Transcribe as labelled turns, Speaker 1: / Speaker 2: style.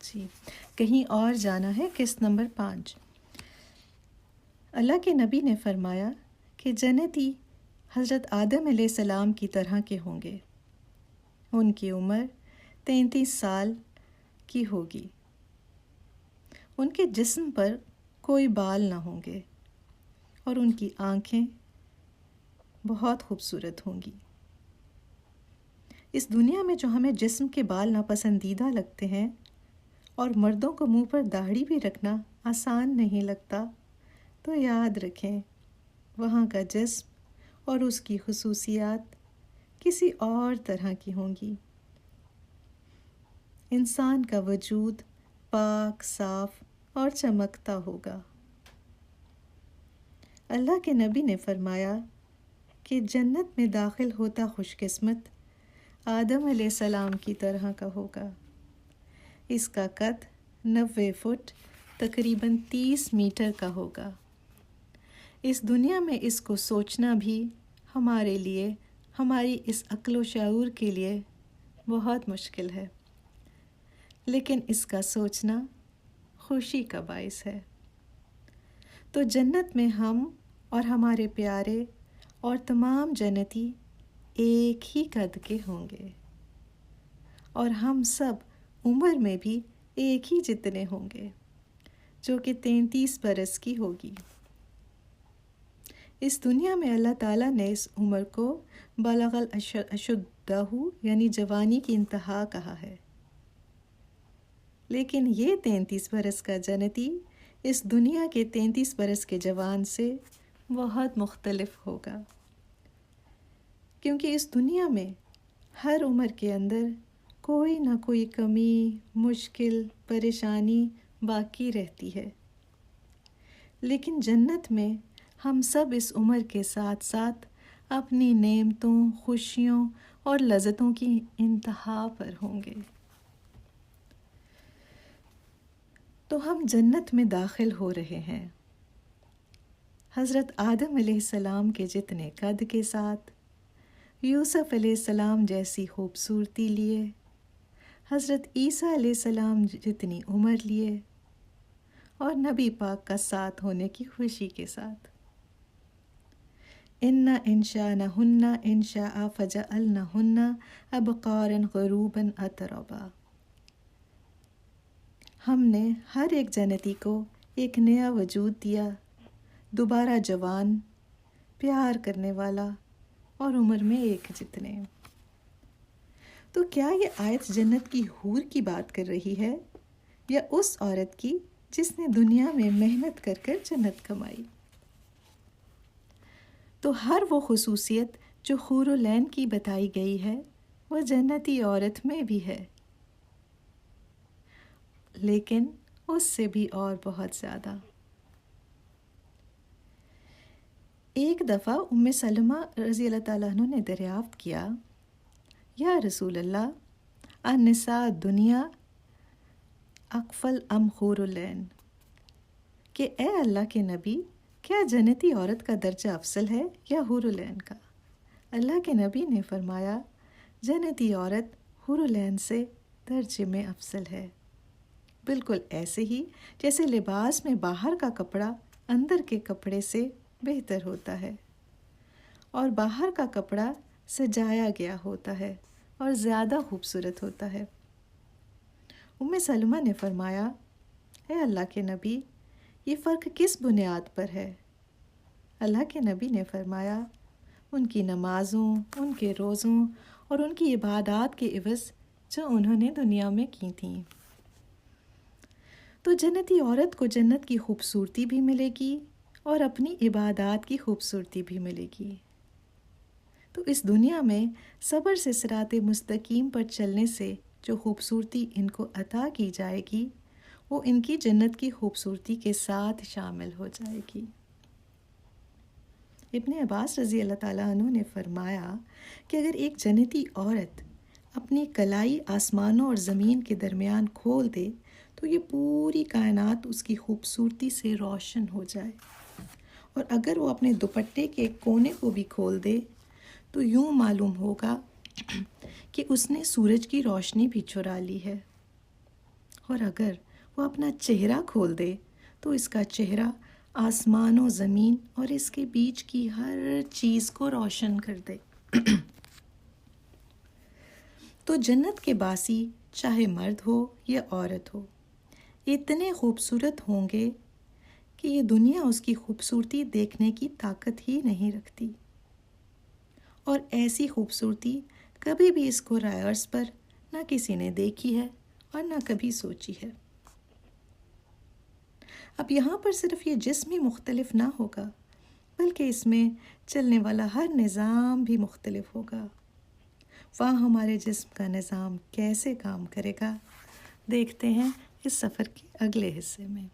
Speaker 1: جی، کہیں اور جانا ہے، قسط نمبر 5۔ اللہ کے نبی نے فرمایا کہ جنتی حضرت آدم علیہ السلام کی طرح کے ہوں گے۔ ان کی عمر 33 سال کی ہوگی۔ ان کے جسم پر کوئی بال نہ ہوں گے اور ان کی آنکھیں بہت خوبصورت ہوں گی۔ اس دنیا میں جو ہمیں جسم کے بال ناپسندیدہ لگتے ہیں اور مردوں کو منہ پر داڑھی بھی رکھنا آسان نہیں لگتا، تو یاد رکھیں وہاں کا جسم اور اس کی خصوصیات کسی اور طرح کی ہوں گی۔ انسان کا وجود پاک، صاف اور چمکتا ہوگا۔ اللہ کے نبی نے فرمایا کہ جنت میں داخل ہوتا خوش قسمت آدم علیہ السلام کی طرح کا ہوگا۔ اس کا قد 90 فٹ تقریباً 30 میٹر کا ہوگا۔ اس دنیا میں اس کو سوچنا بھی ہمارے لیے، ہماری اس عقل و شعور کے لیے بہت مشکل ہے، لیکن اس کا سوچنا خوشی کا باعث ہے۔ تو جنت میں ہم اور ہمارے پیارے اور تمام جنتی ایک ہی قد کے ہوں گے، اور ہم سب عمر میں بھی ایک ہی جتنے ہوں گے، جو کہ 33 برس کی ہوگی۔ اس دنیا میں اللہ تعالیٰ نے اس عمر کو بلغ الاشدہ یعنی جوانی کی انتہا کہا ہے، لیکن یہ 33 برس کا جنتی اس دنیا کے 33 برس کے جوان سے بہت مختلف ہوگا، کیونکہ اس دنیا میں ہر عمر کے اندر کوئی نہ کوئی کمی، مشکل، پریشانی باقی رہتی ہے، لیکن جنت میں ہم سب اس عمر کے ساتھ ساتھ اپنی نعمتوں، خوشیوں اور لذتوں کی انتہا پر ہوں گے۔ تو ہم جنت میں داخل ہو رہے ہیں حضرت آدم علیہ السلام کے جتنے قد کے ساتھ، یوسف علیہ السلام جیسی خوبصورتی لیے، حضرت عیسیٰ علیہ السلام جتنی عمر لیے، اور نبی پاک کا ساتھ ہونے کی خوشی کے ساتھ۔ اِنَّ انشأنہن انشاء فجعلنہن ابکارا غروبا اترابا۔ ہم نے ہر ایک جنتی کو ایک نیا وجود دیا، دوبارہ جوان، پیار کرنے والا اور عمر میں ایک جتنے۔ تو کیا یہ آیت جنت کی حور کی بات کر رہی ہے یا اس عورت کی جس نے دنیا میں محنت کر کر جنت کمائی؟ تو ہر وہ خصوصیت جو حور العین کی بتائی گئی ہے وہ جنتی عورت میں بھی ہے، لیکن اس سے بھی اور بہت زیادہ۔ ایک دفعہ ام سلمہ رضی اللہ تعالیٰ عنہ نے دریافت کیا، یا رسول اللہ، النساء دنیا اقفل ام حور العین، کہ اے اللہ کے نبی، کیا جنتی عورت کا درجہ افضل ہے یا حور العین کا؟ اللہ کے نبی نے فرمایا، جنتی عورت حور العین سے درجے میں افضل ہے، بالکل ایسے ہی جیسے لباس میں باہر کا کپڑا اندر کے کپڑے سے بہتر ہوتا ہے، اور باہر کا کپڑا سجایا گیا ہوتا ہے اور زیادہ خوبصورت ہوتا ہے۔ ام سلمہ نے فرمایا، اے اللہ کے نبی، یہ فرق کس بنیاد پر ہے؟ اللہ کے نبی نے فرمایا، ان کی نمازوں، ان کے روزوں اور ان کی عبادات کے عوض جو انہوں نے دنیا میں کی تھیں۔ تو جنتی عورت کو جنت کی خوبصورتی بھی ملے گی اور اپنی عبادات کی خوبصورتی بھی ملے گی۔ تو اس دنیا میں صبر سے صراط مستقیم پر چلنے سے جو خوبصورتی ان کو عطا کی جائے گی، وہ ان کی جنت کی خوبصورتی کے ساتھ شامل ہو جائے گی۔ ابن عباس رضی اللہ تعالیٰ عنہ نے فرمایا کہ اگر ایک جنتی عورت اپنی کلائی آسمانوں اور زمین کے درمیان کھول دے تو یہ پوری کائنات اس کی خوبصورتی سے روشن ہو جائے، اور اگر وہ اپنے دوپٹے کے کونے کو بھی کھول دے تو یوں معلوم ہوگا کہ اس نے سورج کی روشنی بھی چرا لی ہے۔ اور اگر وہ اپنا چہرہ کھول دے تو اس کا چہرہ آسمان و زمین اور اس کے بیچ کی ہر چیز کو روشن کر دے۔ تو جنت کے باسی چاہے مرد ہو یا عورت ہو اتنے خوبصورت ہوں گے کہ یہ دنیا اس کی خوبصورتی دیکھنے کی طاقت ہی نہیں رکھتی، اور ایسی خوبصورتی کبھی بھی اس کرۂ ارض پر نہ کسی نے دیکھی ہے اور نہ کبھی سوچی ہے۔ اب یہاں پر صرف یہ جسم ہی مختلف نہ ہوگا بلکہ اس میں چلنے والا ہر نظام بھی مختلف ہوگا۔ وہاں ہمارے جسم کا نظام کیسے کام کرے گا، دیکھتے ہیں اس سفر کے اگلے حصے میں۔